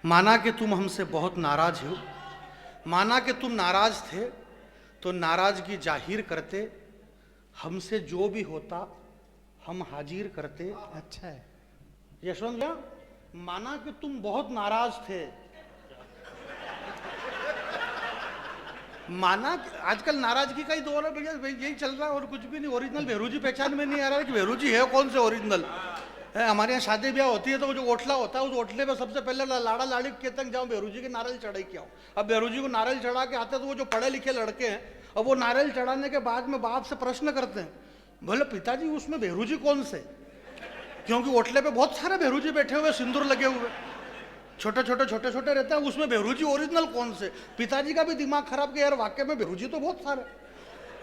माना कि तुम हमसे बहुत नाराज हो, माना कि तुम नाराज थे तो नाराजगी जाहिर करते, हमसे जो भी होता हम हाजिर करते। अच्छा है। यशवंत भैया, माना कि तुम बहुत नाराज थे, माना आजकल नाराजगी का ही दौर है भैया, यही चल रहा है और कुछ भी नहीं। ओरिजिनल भेरूजी पहचान में नहीं आ रहा है कि भेरूजी है कौन से ओरिजिनल है। हमारे यहाँ शादी ब्याह होती है तो वो जो ओटला होता है, उस ओटले में सबसे पहले लाड़ा लाड़ी कहते हैं जाओ भेरूजी के नारियल चढ़ाई के आओ। अब भेरूजी को नारियल चढ़ा के आते तो वो जो पढ़े लिखे लड़के हैं, अब वो नारियल चढ़ाने के बाद में बाप से प्रश्न करते हैं, बोले पिताजी उसमें भेरूजी कौन से, क्योंकि ओटले पे बहुत सारे भेरूजी बैठे हुए, सिंदूर लगे हुए, छोटे छोटे रहते हैं, उसमें भेरूजी ओरिजिनल कौन से। पिताजी का भी दिमाग खराब कि यार वाकई में भेरूजी तो बहुत सारे,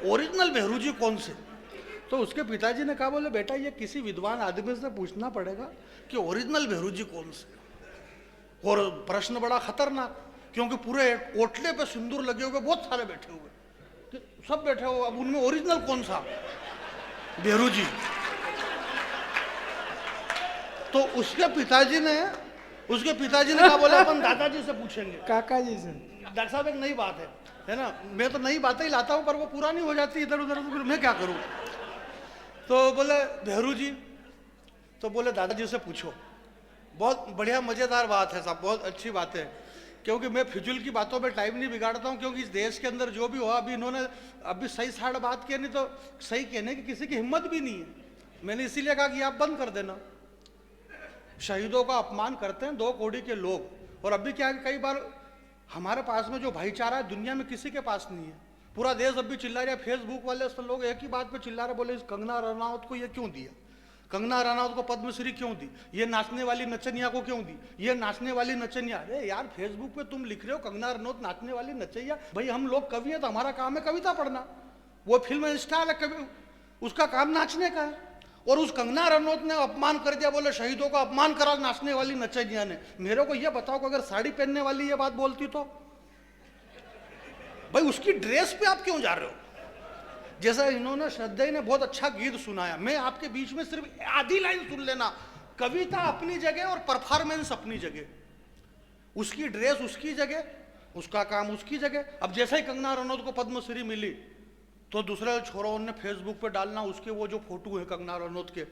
ओरिजिनल भेरूजी कौन से। तो उसके पिताजी ने कहा, बोले बेटा ये किसी विद्वान आदमी से पूछना पड़ेगा कि ओरिजिनल भेरूजी कौन से। और प्रश्न बड़ा खतरनाक, क्योंकि पूरे ओटले पे सिंदूर लगे हुए बहुत सारे बैठे हुए, सब बैठे हुए, अब उनमें ओरिजिनल कौन सा भेरूजी। तो उसके पिताजी ने कहा, बोले अपन दादाजी से पूछेंगे, काका जी से। डॉक्टर साहब एक नई बात है ना, मैं तो नई बातें ही लाता हूँ पर वो पूरा नहीं हो जाती इधर उधर, तो फिर मैं क्या करूँ। तो बोले भेरू जी, तो बोले दादाजी से पूछो। बहुत बढ़िया मजेदार बात है साहब, बहुत अच्छी बात है, क्योंकि मैं फिजूल की बातों में टाइम नहीं बिगाड़ता हूँ, क्योंकि इस देश के अंदर जो भी हुआ अभी इन्होंने अभी सही साढ़ बात की, नहीं तो सही कहने की किसी की हिम्मत भी नहीं है। मैंने इसीलिए कहा कि आप बंद कर देना, शहीदों का अपमान करते हैं 2 कौड़ी के लोग। और अभी क्या है, कई बार हमारे पास में जो भाईचारा है दुनिया में किसी के पास नहीं है। पूरा देश अभी चिल्ला रहा है, फेसबुक वाले सब लोग एक ही बात पे चिल्ला रहे, बोले इस कंगना रनौत को ये क्यों दिया, कंगना रनौत को पद्मश्री क्यों दी, ये नाचने वाली नचनिया को क्यों दी, ये नाचने वाली नचनिया। अरे यार फेसबुक पे तुम लिख रहे हो कंगना रनौत नाचने वाली नचैया, भाई हम लोग कवि है तो हमारा काम है कविता पढ़ना। वो फिल्म स्टार है, कवि उसका काम नाचने का है। और उस कंगना रनौत ने अपमान कर दिया, बोले शहीदों का अपमान करा नाचने वाली नचनिया ने। मेरे को ये बताओ कि अगर साड़ी पहनने वाली ये बात बोलती तो भाई उसकी ड्रेस पे आप क्यों जा रहे हो। जैसा इन्होंने श्रद्धेय ने बहुत अच्छा गीत सुनाया, मैं आपके बीच में सिर्फ आधी लाइन सुन लेना। कविता अपनी जगह और परफॉर्मेंस अपनी जगह, उसकी ड्रेस उसकी जगह, उसका काम उसकी जगह। अब जैसे ही कंगना रनौत को पद्मश्री मिली तो दूसरे छोरों ने फेसबुक पे डालना उसके वो जो फोटो है कंगना रनौत के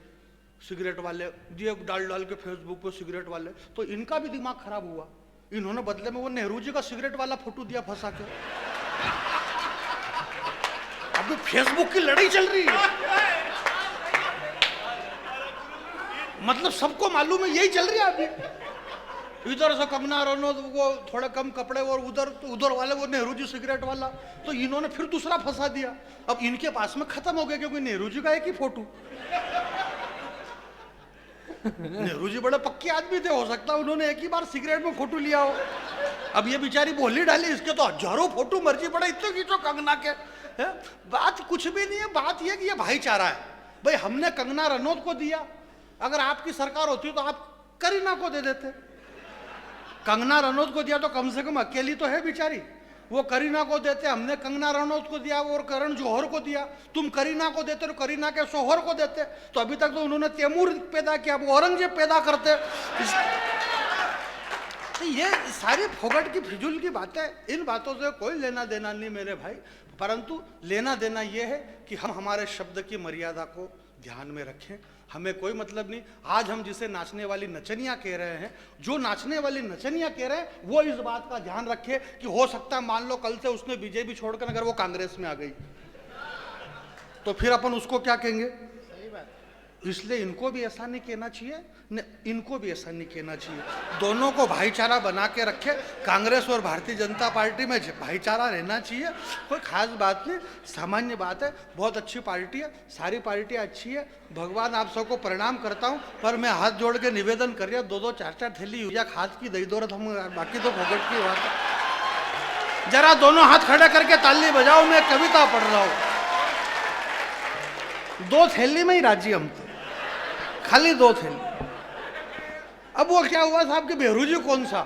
सिगरेट वाले, ये डाल के फेसबुक पे सिगरेट वाले। तो इनका भी दिमाग खराब हुआ, इन्होंने बदले में वो नेहरू जी का सिगरेट वाला फोटो दिया फंसा के। अभी फेसबुक की लड़ाई चल रही है, मतलब सबको मालूम है यही चल रही है अभी। इधर से कंगना रनौत वो थोड़े कम कपड़े, और उधर वाले वो नेहरू जी सिगरेट वाला। तो इन्होंने फिर दूसरा फंसा दिया। अब इनके पास में खत्म हो गया, क्योंकि नेहरू जी का एक ही फोटो। नेहरू जी बड़े पक्के आदमी थे, हो सकता है उन्होंने एक ही बार सिगरेट में फोटो लिया हो। अब ये बेचारी बोली डाली, इसके तो हजारों फोटो मर्जी पड़े, इतने खींचो कंगना के है? बात कुछ भी नहीं है, बात यह कि ये भाईचारा है। भाई हमने कंगना रनौत को दिया, अगर आपकी सरकार होती तो आप करीना को दे देते। कंगना रनौत को दिया तो कम से कम अकेली तो है बेचारी, वो करीना को देते। हमने कंगना रनौत को दिया और करण जौहर को दिया, तुम करीना को देते तो करीना के शौहर को देते। तो अभी तक तो उन्होंने तैमूर पैदा किया, वो औरंगजेब पैदा करते। तो ये सारी फोगट की फिजूल की बातें, इन बातों से कोई लेना देना नहीं मेरे भाई। परंतु लेना देना ये है कि हम हमारे शब्द की मर्यादा को ध्यान में रखें। हमें कोई मतलब नहीं, आज हम जिसे नाचने वाली नचनिया कह रहे हैं, जो नाचने वाली नचनिया कह रहे हैं वो इस बात का ध्यान रखे कि हो सकता है मान लो कल से उसने बीजेपी छोड़कर अगर वो कांग्रेस में आ गई तो फिर अपन उसको क्या कहेंगे। सही बात। इसलिए इनको भी ऐसा नहीं कहना चाहिए, इनको भी ऐसा नहीं कहना चाहिए। दोनों को भाईचारा बना के रखे। कांग्रेस और भारतीय जनता पार्टी में भाईचारा रहना चाहिए, कोई खास बात नहीं, सामान्य बात है। बहुत अच्छी पार्टी है, सारी पार्टियां अच्छी है। भगवान आप सबको प्रणाम करता हूं, पर मैं हाथ जोड़ के निवेदन कर रहा, 2-2 4-4 थैली यूरिया खाद की दही दो, हम बाकी तो फोगट की बात है। जरा दोनों हाथ खड़े करके ताली बजाओ, मैं कविता पढ़ रहा हूं। 2 थैली में ही राजी हम तो, खाली 2 थैली। अब वो क्या हुआ साहब कि भेरूजी कौन सा,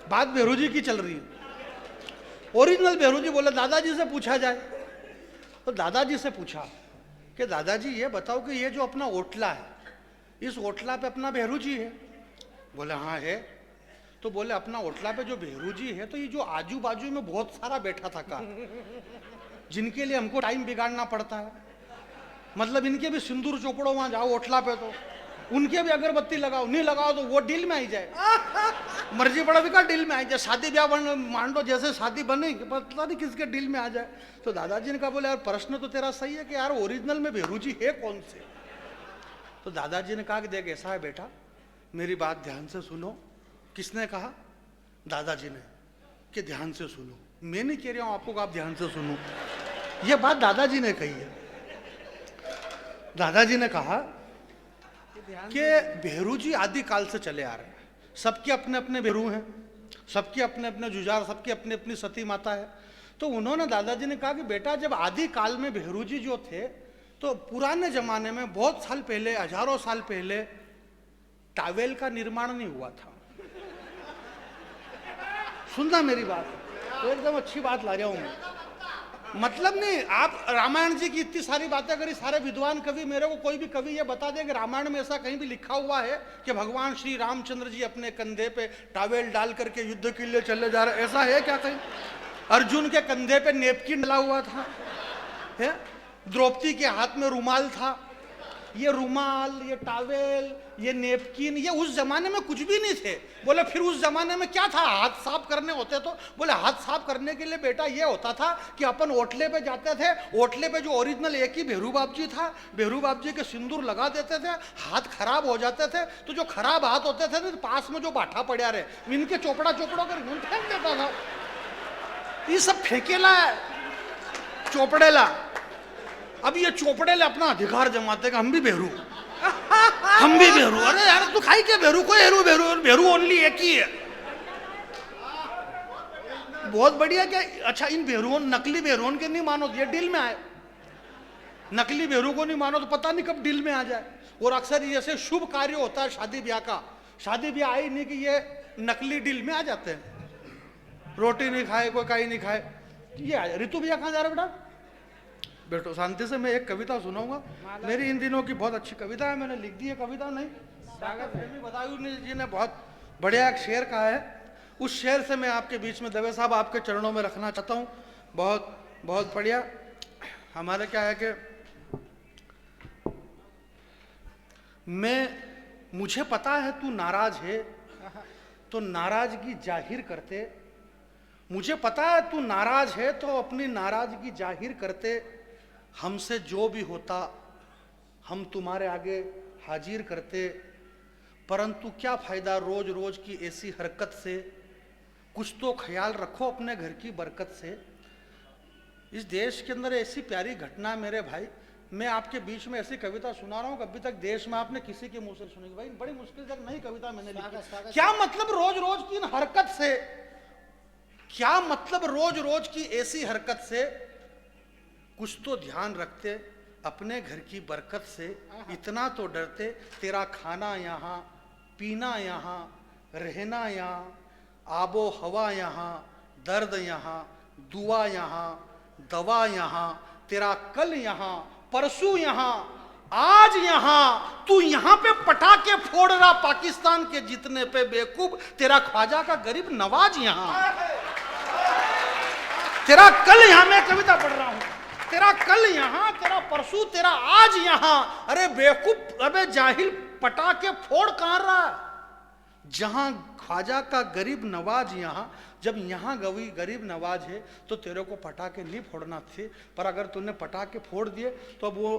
बात भेरूजी की चल रही है। ओरिजिनल भेरूजी बोले दादाजी से पूछा जाए। तो दादाजी से पूछा कि दादाजी ये बताओ कि ये जो अपना ओटला है, इस ओटला पे अपना भेरूजी है। बोले हाँ है। तो बोले अपना ओटला पे जो भेरू जी है तो ये जो आजू बाजू में बहुत सारा बैठा था का, जिनके लिए हमको टाइम बिगाड़ना पड़ता है, मतलब इनके भी सिंदूर चोपड़ो वहां जाओ ओटला पे तो उनके भी अगरबत्ती लगाओ, नहीं लगाओ तो वो डील में आई जाए, मर्जी पड़ा भी का डील में आई जाए, शादी ब्याह मान लो जैसे शादी बने पता नहीं किसके डील में आ जाए। तो दादाजी ने कहा बोले यार प्रश्न तो तेरा सही है कि यार ओरिजिनल में भेरू जी है कौन से। तो दादाजी ने कहा कि देख ऐसा है बेटा, मेरी बात ध्यान से सुनो। किसने कहा? दादाजी ने, कि ध्यान से सुनो। मैं नहीं कह रहा हूं आपको आप ध्यान से सुनो, यह बात दादाजी ने कही है। दादाजी ने कहा कि भेरू जी आदि काल से चले आ रहे हैं, सबके अपने अपने भेरू हैं, सबके अपने अपने जुझार, सबकी अपनी अपनी सती माता है। तो उन्होंने दादाजी ने कहा कि बेटा जब आदि काल में भेरू जी जो थे तो पुराने जमाने में बहुत साल पहले, हजारों साल पहले टावेल का निर्माण नहीं हुआ था। सुनना मेरी बात, तो एकदम अच्छी बात ला रहा हूं मैं, मतलब नहीं आप रामायण जी की इतनी सारी बातें करी, सारे विद्वान कवि, मेरे को कोई भी कवि ये बता दे कि रामायण में ऐसा कहीं भी लिखा हुआ है कि भगवान श्री रामचंद्र जी अपने कंधे पे टावेल डाल करके युद्ध के लिए चले जा रहे, ऐसा है क्या कहीं? अर्जुन के कंधे पे नेपकिन डला हुआ था, है? द्रौपदी के हाथ में रुमाल था। ये रुमाल, ये टावेल, ये नेपकिन, ये उस जमाने में कुछ भी नहीं थे। बोले फिर उस जमाने में क्या था? हाथ साफ करने होते तो बोले हाथ साफ करने के लिए बेटा ये होता था कि अपन ओटले पे जाते थे, ओटले पे जो ओरिजिनल एक ही भेरू बाप जी था, भेरू बाप जी के सिंदूर लगा देते थे, हाथ खराब हो जाते थे तो जो खराब हाथ होते थे तो पास में जो बाठा पड़ा रहे इनके चोपड़ा चोपड़ों कर फेंक देता था। ये सब फेंकेला है चोपड़ेला। अब ये चोपड़ेला अपना अधिकार जमाते कि हम भी भेरू, हम भी भेरू। अरे यार तू खाई क्या भेरू को? भेरू भेरू भेरू ओनली एक ही है, बहुत बढ़िया। क्या अच्छा इन भेरुओं, नकली भेरुओं के नहीं मानो तो ये डील में आए, नकली भेरू को नहीं मानो तो पता नहीं कब डील में आ जाए। और अक्सर जैसे शुभ कार्य होता है शादी ब्याह का, शादी ब्याह आई नहीं कि ये नकली डील में आ जाते हैं। रोटी नहीं खाए, कोई कहीं नहीं खाए, ये आ जाए। ऋतु भैया कहाँ जा रहे बेटा? बैठो शांति से, मैं एक कविता सुनाऊंगा। मेरी इन दिनों की बहुत अच्छी कविता है, मैंने लिख दी है कविता, नहीं सागर प्रेमी बदायूं जी ने बहुत बढ़िया एक शेर कहा है, उस शेर से मैं आपके बीच में दवे साहब आपके चरणों में रखना चाहता हूँ। बहुत बहुत बढ़िया। हमारे क्या है कि मुझे पता है तू नाराज है तो नाराजगी जाहिर करते, मुझे पता है तू नाराज है तो अपनी नाराजगी जाहिर करते, हमसे जो भी होता हम तुम्हारे आगे हाजिर करते, परंतु क्या फायदा रोज रोज की ऐसी हरकत से, कुछ तो ख्याल रखो अपने घर की बरकत से। इस देश के अंदर ऐसी प्यारी घटना मेरे भाई, मैं आपके बीच में ऐसी कविता सुना रहा हूँ अभी तक देश में आपने किसी के मुंह से सुनी भाई, बड़ी मुश्किल से नई कविता मैंने लिखी। क्या मतलब रोज रोज की इन हरकत से, क्या मतलब रोज रोज की ऐसी हरकत से, कुछ तो ध्यान रखते अपने घर की बरकत से, इतना तो डरते तेरा खाना यहाँ, पीना यहाँ, रहना यहाँ, आबो हवा यहाँ, दर्द यहाँ, दुआ यहाँ, दवा यहाँ, तेरा कल यहाँ, परसों यहाँ, आज यहाँ, तू यहाँ पे पटाखे फोड़ रहा पाकिस्तान के जीतने पे बेवकूफ, तेरा ख्वाजा का गरीब नवाज यहाँ, तेरा कल यहाँ, मैं कविता पढ़ रहा हूँ, तेरा कल यहाँ, तेरा परसों, तेरा आज यहाँ। अरे बेवकूफ, अबे जाहिल, पटाखे फोड़ कहाँ रहा है? जहां ख्वाजा का गरीब नवाज यहाँ, जब यहाँ गरीब नवाज है तो तेरे को पटाखे नहीं फोड़ना थे, पर अगर तूने पटाखे फोड़ दिए तो अब वो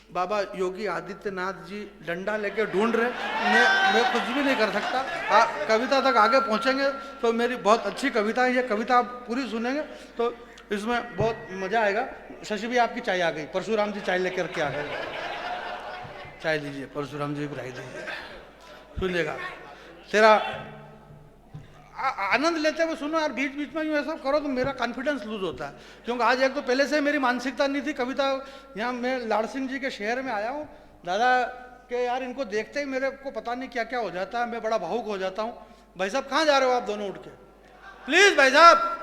बाबा योगी आदित्यनाथ जी डंडा लेके ढूंढ रहे, मैं कुछ भी नहीं कर सकता। कविता तक आगे पहुँचेंगे तो मेरी बहुत अच्छी कविता है, ये कविता आप पूरी सुनेंगे तो इसमें बहुत मजा आएगा। शशि भी आपकी चाय आ गई, परशुराम जी चाय लेकर के आ गए, चाय लीजिए, परशुराम जी पिलाई दीजिए, सुनिएगा। तेरा आनंद लेते हुए सुनो यार, बीच बीच में यूँ ऐसा करो तो मेरा कॉन्फिडेंस लूज होता है, क्योंकि आज एक तो पहले से मेरी मानसिकता नहीं थी कविता। यहाँ मैं लाड़ सिंह जी के शहर में आया हूँ दादा के, यार इनको देखते ही मेरे को पता नहीं क्या क्या हो जाता है, मैं बड़ा भावुक हो जाता हूँ। भाई साहब कहाँ जा रहे हो आप दोनों उठ के? प्लीज भाई साहब,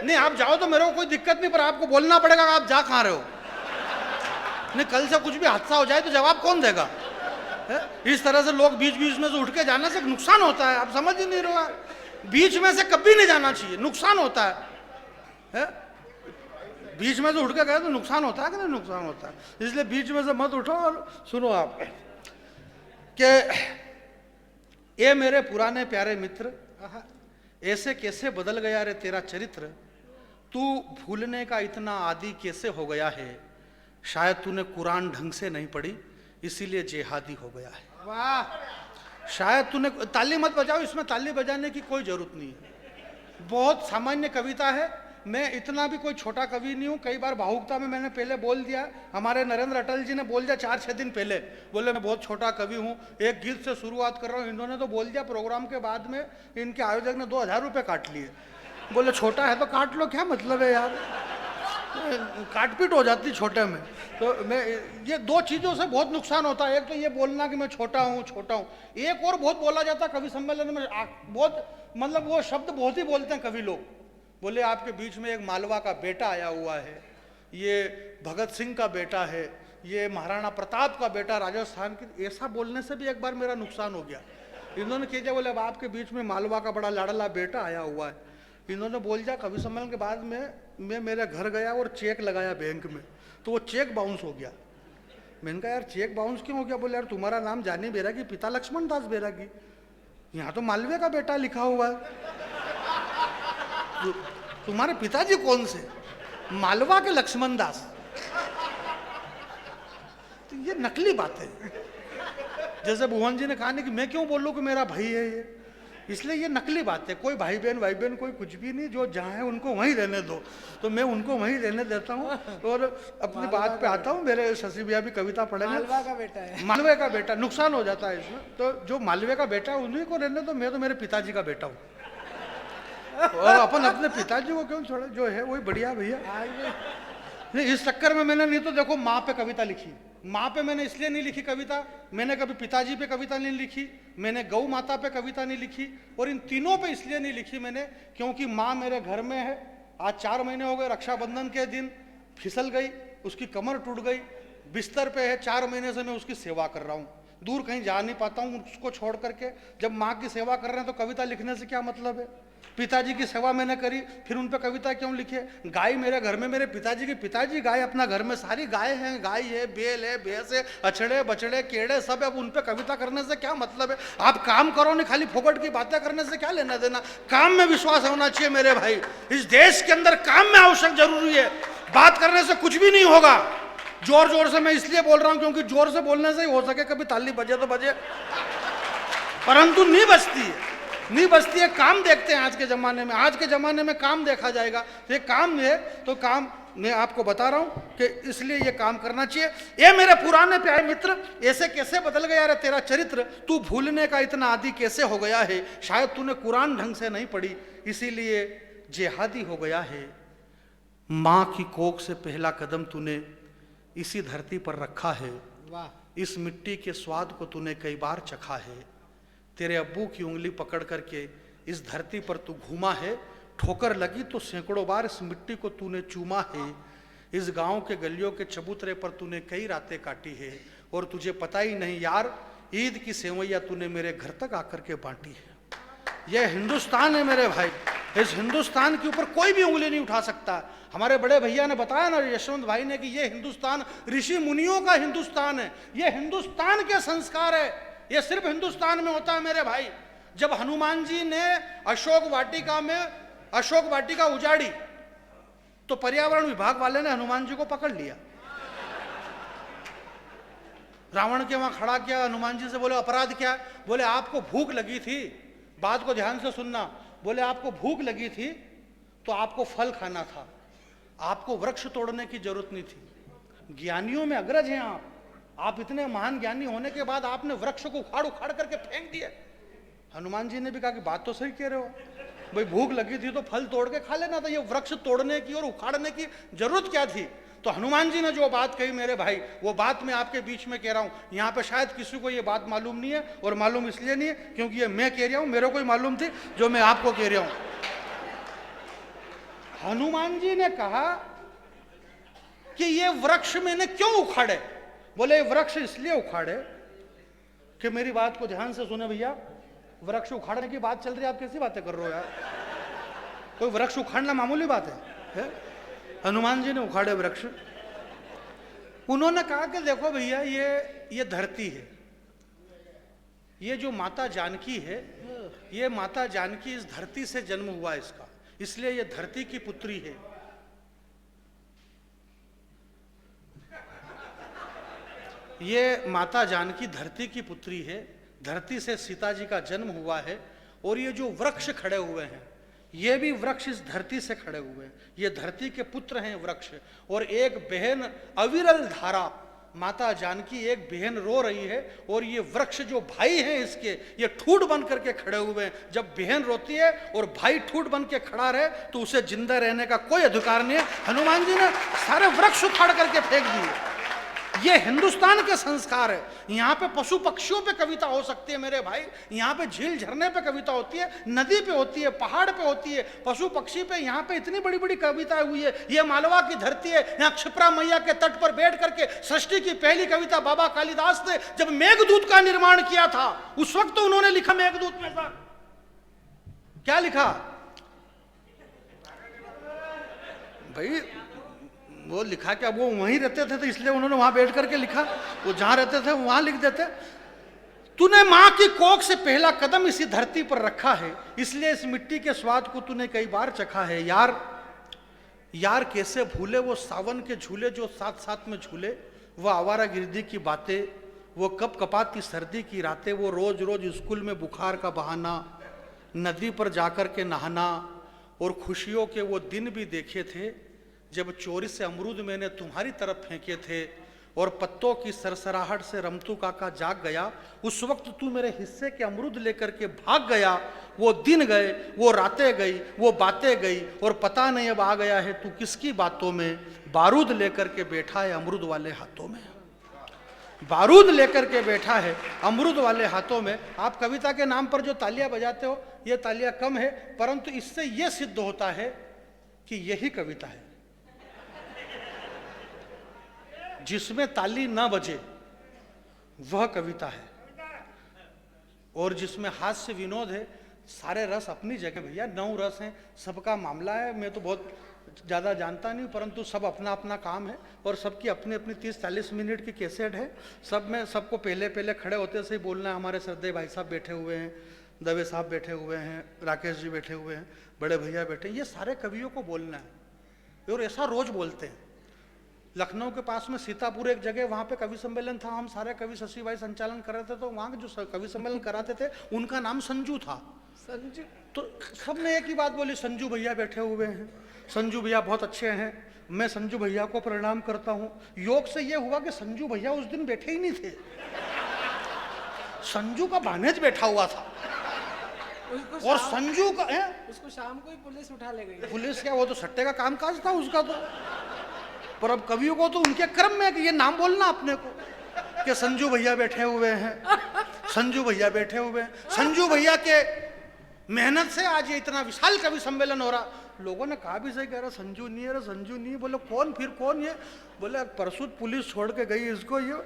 नहीं आप जाओ तो मेरे को कोई दिक्कत नहीं, पर आपको बोलना पड़ेगा आप जा कहाँ रहे हो। नहीं कल से कुछ भी हादसा हो जाए तो जवाब कौन देगा? इस तरह से लोग बीच बीच में से उठ के जाने से नुकसान होता है, आप समझ ही नहीं रहे। बीच में से कभी नहीं जाना चाहिए, नुकसान होता है? बीच में से उठ के गए तो नुकसान होता है कि नहीं? नुकसान होता है। इसलिए बीच में से मत उठो। और सुनो आप कि ये मेरे पुराने प्यारे मित्र, ऐसे कैसे बदल गया रे तेरा चरित्र, तू भूलने का इतना आदी कैसे हो गया है, शायद तूने कुरान ढंग से नहीं पढ़ी इसीलिए जेहादी हो गया है। वाह, शायद तूने, ताली मत बजाओ, इसमें ताली बजाने की कोई जरूरत नहीं है। बहुत सामान्य कविता है, मैं इतना भी कोई छोटा कवि नहीं हूँ। कई बार भावुकता में मैंने पहले बोल दिया, हमारे नरेंद्र अटल जी ने बोल दिया 4-6 दिन पहले, बोले मैं बहुत छोटा कवि हूँ, एक गीत से शुरुआत कर रहा हूँ। इन्होंने तो बोल दिया प्रोग्राम के बाद में, इनके आयोजक ने 2000 रुपये काट लिए। बोले छोटा है तो काट लो, क्या मतलब है यार, काटपीट हो जाती छोटे में। तो मैं, ये दो चीज़ों से बहुत नुकसान होता है। एक तो ये बोलना कि मैं छोटा हूँ छोटा हूँ, एक और बहुत बोला जाता कवि सम्मेलन में, बहुत मतलब वो शब्द बहुत ही बोलते हैं कवि लोग। बोले आपके बीच में एक मालवा का बेटा आया हुआ है, ये भगत सिंह का बेटा है, ये महाराणा प्रताप का बेटा राजस्थान की। ऐसा बोलने से भी एक बार मेरा नुकसान हो गया। इन्होंने क्या, बोले अब आपके बीच में मालवा का बड़ा लाडला बेटा आया हुआ है। इन्होंने बोल दिया कवि सम्मेलन के बाद में, मैं मेरे घर गया और चेक लगाया बैंक में, तो वो चेक बाउंस हो गया। मैंने कहा यार चेक बाउंस क्यों हो गया? बोले यार तुम्हारा नाम जानी बैरागी, पिता लक्ष्मण दास बैरागी, यहाँ तो मालवे का बेटा लिखा हुआ है। तुम्हारे पिताजी कौन से? मालवा के लक्ष्मण दास। तो ये नकली बात है। जैसे भुवन जी ने कहा नहीं कि मैं क्यों बोलूं कि मेरा भाई है ये, इसलिए ये नकली बात है। कोई भाई बहन कोई कुछ भी नहीं, जो जहाँ है उनको वहीं रहने दो, तो मैं उनको वहीं रहने देता हूँ। और अपनी बात पे आता हूँ। मेरे शशि भैया भी कविता पढ़ेंगे, मालवा का बेटा है, मालवे का बेटा, नुकसान हो जाता है इसमें। तो जो मालवे का बेटा है उन्हीं को रहने दो, मैं तो मेरे पिताजी का बेटा हूँ। और अपन अपने पिताजी को क्यों छोड़े, जो है वही बढ़िया भैया। नहीं, इस चक्कर में मैंने, नहीं तो देखो माँ पे कविता लिखी, माँ पे मैंने इसलिए नहीं लिखी कविता, मैंने कभी पिताजी पे कविता नहीं लिखी, मैंने गौ माता पे कविता नहीं लिखी, और इन तीनों पे इसलिए नहीं लिखी मैंने क्योंकि माँ मेरे घर में है। आज 4 महीने हो गए, रक्षाबंधन के दिन फिसल गई, उसकी कमर टूट गई, बिस्तर पे है, 4 महीने से मैं उसकी सेवा कर रहा हूँ, दूर कहीं जा नहीं पाता हूँ उसको छोड़ करके। जब माँ की सेवा कर रहे हैं तो कविता लिखने से क्या मतलब है? पिताजी की सेवा मैंने करी, फिर उन पे कविता क्यों लिखे? गाय मेरे घर में, मेरे पिताजी की पिताजी गाय अपना घर में, सारी गाय हैं, गाय है, बेल है, भैंस है, अछड़े बछड़े केड़े सब है। अब उन पे कविता करने से क्या मतलब है? आप काम करो, नहीं खाली फोकट की बातें करने से क्या लेना देना। काम में विश्वास होना चाहिए मेरे भाई। इस देश के अंदर काम में आवश्यक जरूरी है, बात करने से कुछ भी नहीं होगा। जोर जोर से मैं इसलिए बोल रहा हूं क्योंकि जोर से बोलने से ही हो सके कभी ताली बजे तो बजे, परंतु नहीं बजती है, नहीं बजती है। काम देखते हैं आज के ज़माने में, आज के ज़माने में काम देखा जाएगा। ये काम है तो काम मैं आपको बता रहा हूं कि इसलिए ये काम करना चाहिए। ये मेरे पुराने प्यारे मित्र, ऐसे कैसे बदल गया रे तेरा चरित्र, तू भूलने का इतना आदी कैसे हो गया है, शायद तूने कुरान ढंग से नहीं पढ़ी इसीलिए जेहादी हो गया है। माँ की कोख से पहला कदम तूने इसी धरती पर रखा है, वाह, इस मिट्टी के स्वाद को तूने कई बार चखा है। तेरे अब्बू की उंगली पकड़ करके इस धरती पर तू घूमा है, ठोकर लगी तो सैकड़ों बार इस मिट्टी को तूने चूमा है। इस गांव के गलियों के चबूतरे पर तूने कई रातें काटी है और तुझे पता ही नहीं यार, ईद की सेवैया तूने मेरे घर तक आकर के बांटी है। यह हिंदुस्तान है मेरे भाई, इस हिंदुस्तान के ऊपर कोई भी उंगली नहीं उठा सकता। हमारे बड़े भैया ने बताया ना, यशवंत भाई ने, कि ये हिंदुस्तान ऋषि मुनियों का हिंदुस्तान है, ये हिंदुस्तान के संस्कार है, ये सिर्फ हिंदुस्तान में होता है मेरे भाई। जब हनुमान जी ने अशोक वाटिका उजाड़ी तो पर्यावरण विभाग वाले ने हनुमान जी को पकड़ लिया, रावण के वहां खड़ा किया, हनुमान जी से बोले अपराध क्या? बोले आपको भूख लगी थी, बात को ध्यान से सुनना, बोले आपको भूख लगी थी तो आपको फल खाना था, आपको वृक्ष तोड़ने की जरूरत नहीं थी। ज्ञानियों में अग्रज हैं आप इतने महान ज्ञानी होने के बाद आपने वृक्ष को उखाड़ उखाड़ करके फेंक दिए। हनुमान जी ने भी कहा कि बात तो सही कह रहे हो भाई, भूख लगी थी तो फल तोड़ के खा लेना था, ये वृक्ष तोड़ने की और उखाड़ने की जरूरत क्या थी? तो हनुमान जी ने जो बात कही मेरे भाई, वो बात मैं आपके बीच में कह रहा हूं। यहाँ पे शायद किसी को ये बात मालूम नहीं है, और मालूम इसलिए नहीं है क्योंकि ये मैं कह रहा हूं, मेरे को ही मालूम थी जो मैं आपको कह रहा हूं। हनुमान जी ने कहा कि ये वृक्ष मैंने क्यों उखाड़े? बोले वृक्ष इसलिए उखाड़े कि मेरी बात को ध्यान से सुने भैया, वृक्ष उखाड़ने की बात चल रही है, आप कैसी बातें कर रहे हो यार? कोई वृक्ष उखाड़ना मामूली बात है? हनुमान जी ने उखाड़े वृक्ष। उन्होंने कहा कि देखो भैया, ये धरती है, ये जो माता जानकी है, ये माता जानकी इस धरती से जन्म हुआ इसका, इसलिए ये धरती की पुत्री है। ये माता जानकी धरती की पुत्री है, धरती से सीता जी का जन्म हुआ है। और ये जो वृक्ष खड़े हुए हैं, ये भी वृक्ष इस धरती से खड़े हुए हैं, ये धरती के पुत्र हैं वृक्ष। और एक बहन अविरल धारा, माता जानकी एक बहन रो रही है, और ये वृक्ष जो भाई हैं इसके, ये ठूठ बन करके खड़े हुए हैं। जब बहन रोती है और भाई ठूठ बन के खड़ा रहे तो उसे जिंदा रहने का कोई अधिकार नहीं है। हनुमान जी ने सारे वृक्ष उखाड़ करके फेंक दिए। ये हिंदुस्तान के संस्कार है। यहाँ पे पशु पक्षियों पे कविता हो सकती है मेरे भाई, यहाँ पे झील झरने पे कविता होती है, नदी पे होती है, पहाड़ पे होती है, पशु पक्षी पे यहाँ पे इतनी बड़ी बड़ी कविताएं हुई है। ये मालवा की धरती है, यहाँ क्षिप्रा मैया के तट पर बैठ करके सृष्टि की पहली कविता बाबा कालिदास ने जब मेघदूत का निर्माण किया था, उस वक्त तो उन्होंने लिखा मेघदूत में सर क्या लिखा भाई? वो लिखा क्या, वो वहीं रहते थे तो इसलिए उन्होंने वहां बैठ करके लिखा, वो जहां रहते थे वहां लिख देते। तूने मां की कोख से पहला कदम इसी धरती पर रखा है, इसलिए इस मिट्टी के स्वाद को तूने कई बार चखा है। यार यार कैसे भूले वो सावन के झूले जो साथ साथ में झूले, वो आवारा गिरदी की बातें, वो कप कपाती सर्दी की रातें, वो रोज रोज स्कूल में बुखार का बहाना, नदी पर जाकर के नहाना, और खुशियों के वो दिन भी देखे थे जब चोरी से अमरूद मैंने तुम्हारी तरफ फेंके थे, और पत्तों की सरसराहट से रमतू काका जाग गया, उस वक्त तू मेरे हिस्से के अमरूद लेकर के भाग गया। वो दिन गए, वो रातें गई, वो बातें गई, और पता नहीं अब आ गया है तू किसकी बातों में। बारूद लेकर के बैठा है अमरूद वाले हाथों में, बारूद लेकर के बैठा है अमरूद वाले हाथों में। आप कविता के नाम पर जो तालियां बजाते हो, ये तालियां कम है, परंतु इससे यह सिद्ध होता है कि यही कविता है जिसमें ताली ना बजे, वह कविता है। और जिसमें हास्य विनोद है, सारे रस अपनी जगह भैया, 9 रस हैं, सबका मामला है। मैं तो बहुत ज़्यादा जानता नहीं, परंतु सब अपना अपना काम है, और सबकी अपनी अपनी 30-40 मिनट की कैसेट है। सब में सबको पहले खड़े होते से ही बोलना है। हमारे श्रद्धेय भाई साहब बैठे हुए हैं, दवे साहब बैठे हुए हैं, राकेश जी बैठे हुए हैं, बड़े भैया बैठे हैं, ये सारे कवियों को बोलना है, और ऐसा रोज बोलते हैं। लखनऊ के पास में सीतापुर एक जगह, वहाँ पे कवि सम्मेलन था, हम सारे कवि शशि भाई संचालन कर रहे थे, तो वहाँ के जो कवि सम्मेलन कराते थे उनका नाम संजू था। संजू, तो सबने एक ही बात बोली, संजू भैया बैठे हुए हैं, संजू भैया बहुत अच्छे हैं, मैं संजू भैया को प्रणाम करता हूँ। योग से ये हुआ कि संजू भैया उस दिन बैठे ही नहीं थे, संजू का भानेज बैठा हुआ था, और संजू का उसको शाम को ही पुलिस उठा ले गई। पुलिस क्या, वो तो सट्टे का कामकाज था उसका तो। पर अब कवियों को तो उनके क्रम में कि ये नाम बोलना अपने को कि संजू भैया बैठे हुए हैं, संजू भैया बैठे हुए हैं। संजू भैया के मेहनत से आज ये इतना विशाल कवि सम्मेलन हो रहा। लोगों ने कहा भी सही, कह रहा संजू नहीं है, संजू नहीं। बोले कौन, फिर कौन? ये बोले परसों पुलिस छोड़ के गई इसको, ये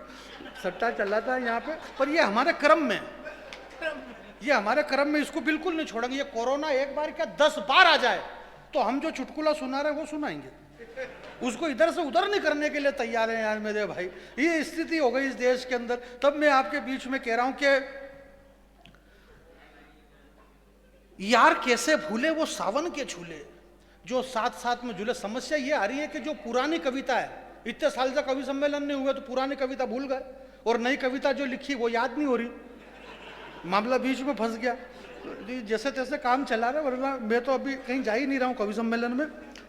सट्टा चला था यहाँ पे। पर ये हमारे क्रम में, ये हमारे क्रम में, इसको बिल्कुल नहीं छोड़ेंगे। ये कोरोना एक बार क्या 10 बार आ जाए तो हम जो चुटकुला सुना रहे वो सुनाएंगे, उसको इधर से उधर नहीं करने के लिए तैयार हैं यार मेरे भाई। ये स्थिति हो गई इस देश के अंदर। तब मैं आपके बीच में कह रहा हूं कि यार कैसे भूले वो सावन के झूले जो साथ साथ में झूले। समस्या ये आ रही है कि जो पुरानी कविता है, इतने साल से कवि सम्मेलन नहीं हुए तो पुरानी कविता भूल गए, और नई कविता जो लिखी वो याद नहीं हो रही, मामला बीच में फंस गया। जैसे तैसे काम चला रहे, वरना मैं तो अभी कहीं जा ही नहीं रहा हूँ कवि सम्मेलन में।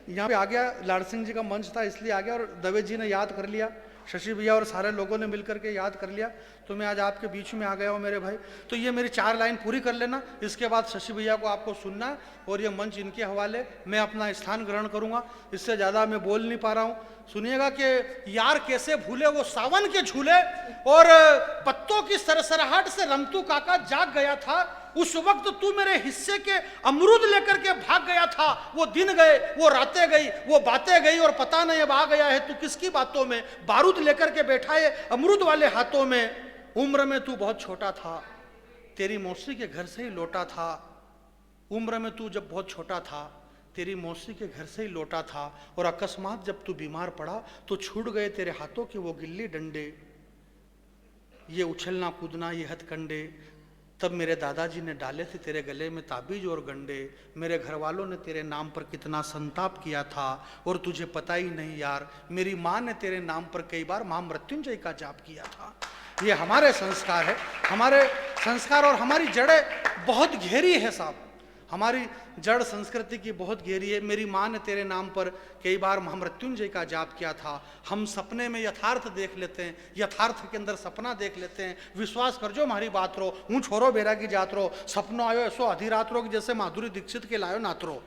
यहाँ पे आ गया, लाड़ सिंह जी का मंच था इसलिए आ गया, और दवे जी ने याद कर लिया, शशि भैया और सारे लोगों ने मिलकर के याद कर लिया, तो मैं आज आपके बीच में आ गया हूँ मेरे भाई। तो ये मेरी 4 लाइन पूरी कर लेना, इसके बाद शशि भैया को आपको सुनना है, और ये मंच इनके हवाले, मैं अपना स्थान ग्रहण करूँगा। इससे ज़्यादा मैं बोल नहीं पा रहा हूँ। सुनिएगा कि यार कैसे भूले वो सावन के झूले, और पत्तों की सरसराहट से रमतू काका जाग गया था, उस वक्त तू मेरे हिस्से के अमरूद लेकर के भाग गया था। वो दिन गए, वो रातें गई, वो बातें गई, और पता नहीं अब आ गया है तू किसकी बातों में। बारूद लेकर के बैठा है अमरूद वाले हाथों में, उम्र में तू बहुत छोटा था, तेरी मौसी के घर से ही लौटा था। उम्र में तू जब बहुत छोटा था, तेरी मौसी के घर से ही लौटा था, और अकस्मात जब तू बीमार पड़ा तो छूट गए तेरे हाथों के वो गिल्ली डंडे, ये उछलना कूदना, ये हथकंडे। तब मेरे दादाजी ने डाले थे तेरे गले में ताबीज और गंडे। मेरे घर वालों ने तेरे नाम पर कितना संताप किया था, और तुझे पता ही नहीं यार, मेरी माँ ने तेरे नाम पर कई बार माँ मृत्युंजय का जाप किया था। ये हमारे संस्कार है, हमारे संस्कार, और हमारी जड़ें बहुत गहरी है साहब, हमारी जड़ संस्कृति की बहुत गहरी है। मेरी माँ ने तेरे नाम पर कई बार महामृत्युंजय का जाप किया था। हम सपने में यथार्थ देख लेते हैं, यथार्थ के अंदर सपना देख लेते हैं। विश्वास कर जो हमारी बात रो, हूँ छोरो बेरा की जात रो, सपनो आयो ऐसो आधी रात रो, जैसे माधुरी दीक्षित के लायो नातरो।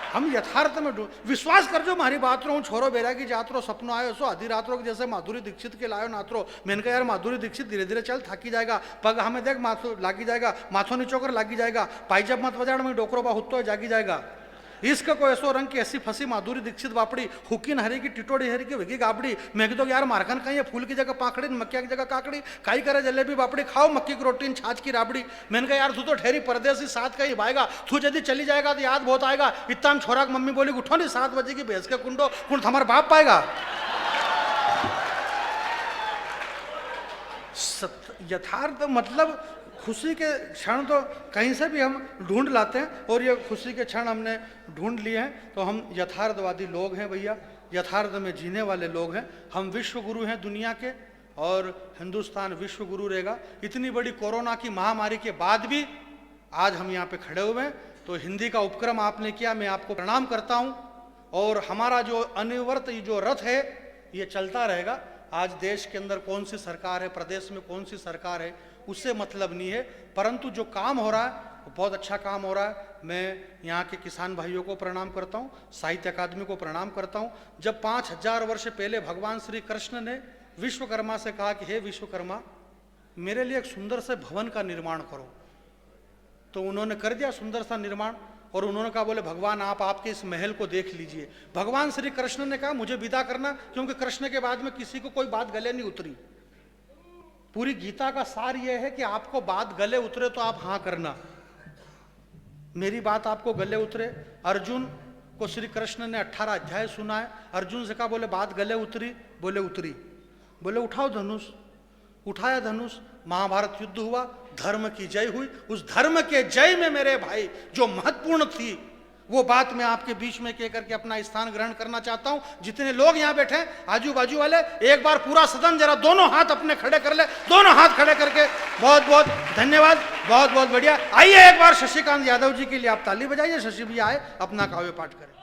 हम यथार्थ में विश्वास कर जो हमारी बात रो, छोरो बेरा की जात रो, सपनों आयो सो आधी रात रो, जैसे माधुरी दीक्षित के लायो नातरो। मैंने कहा यार माधुरी दीक्षित धीरे धीरे चल, थाकी जाएगा, पग हमें देख माथो लागी जाएगा, माथो नीचो कर लागी जाएगा, पाइजब मत बजाड़ में डोकरो बा हुत्तो जागी जाएगा। इसका कोई ऐसो रंग की ऐसी फंसी माधुरी दीक्षित बापड़ी, हुकीन हरी की टिटोड़ी हरी की वेगी गाबड़ी। मैं तो यार मारखन कहीं फूल की जगह पाकड़ी, मक्किया की जगह काकड़ी, काई करे जलेबी बापड़ी, खाओ मक्की की रोटी छाछ की राबड़ी। मैंने कहा यार तू तो ठहरी परदेसी, साथ का ही भाएगा, तू यदि चली जाएगा तो याद बहुत आएगा। इतना छोरा की मम्मी बोली उठो नहीं 7 बजे की भैंस के कुंडो, कुंड हमारा बाप पाएगा। यथार्थ मतलब खुशी के क्षण तो कहीं से भी हम ढूंढ लाते हैं, और ये खुशी के क्षण हमने ढूंढ लिए हैं। तो हम यथार्थवादी लोग हैं भैया, यथार्थ में जीने वाले लोग हैं। हम विश्व गुरु हैं दुनिया के, और हिंदुस्तान विश्व गुरु रहेगा। इतनी बड़ी कोरोना की महामारी के बाद भी आज हम यहाँ पे खड़े हुए हैं। तो हिंदी का उपक्रम आपने किया, मैं आपको प्रणाम करता हूँ। और हमारा जो अनिवर्त जो रथ है ये चलता रहेगा। आज देश के अंदर कौन सी सरकार है, प्रदेश में कौन सी सरकार है, उससे मतलब नहीं है, परंतु जो काम हो रहा है वो बहुत अच्छा काम हो रहा है। मैं यहाँ के किसान भाइयों को प्रणाम करता हूँ, साहित्य अकादमी को प्रणाम करता हूँ। जब 5000 वर्ष पहले भगवान श्री कृष्ण ने विश्वकर्मा से कहा कि हे विश्वकर्मा, मेरे लिए एक सुंदर से भवन का निर्माण करो, तो उन्होंने कर दिया सुंदर सा निर्माण। और उन्होंने कहा बोले भगवान आप आपके इस महल को देख लीजिए। भगवान श्री कृष्ण ने कहा मुझे विदा करना, क्योंकि कृष्ण के बाद में किसी को कोई बात गले नहीं उतरी। पूरी गीता का सार यह है कि आपको बात गले उतरे तो आप हाँ करना, मेरी बात आपको गले उतरे। अर्जुन को श्री कृष्ण ने 18 अध्याय सुना है। अर्जुन से कहा बोले बात गले उतरी, बोले उतरी, बोले उठाओ धनुष, उठाया धनुष, महाभारत युद्ध हुआ, धर्म की जय हुई। उस धर्म के जय में मेरे भाई जो महत्वपूर्ण थी वो बात मैं आपके बीच में कह करके अपना स्थान ग्रहण करना चाहता हूं। जितने लोग यहां बैठे हैं आजू बाजू वाले, एक बार पूरा सदन जरा दोनों हाथ अपने खड़े कर ले, दोनों हाथ खड़े करके बहुत बहुत धन्यवाद, बहुत बहुत बढ़िया। आइए एक बार शशिकांत यादव जी के लिए आप ताली बजाइए, शशि भी आए अपना काव्य पाठ करें।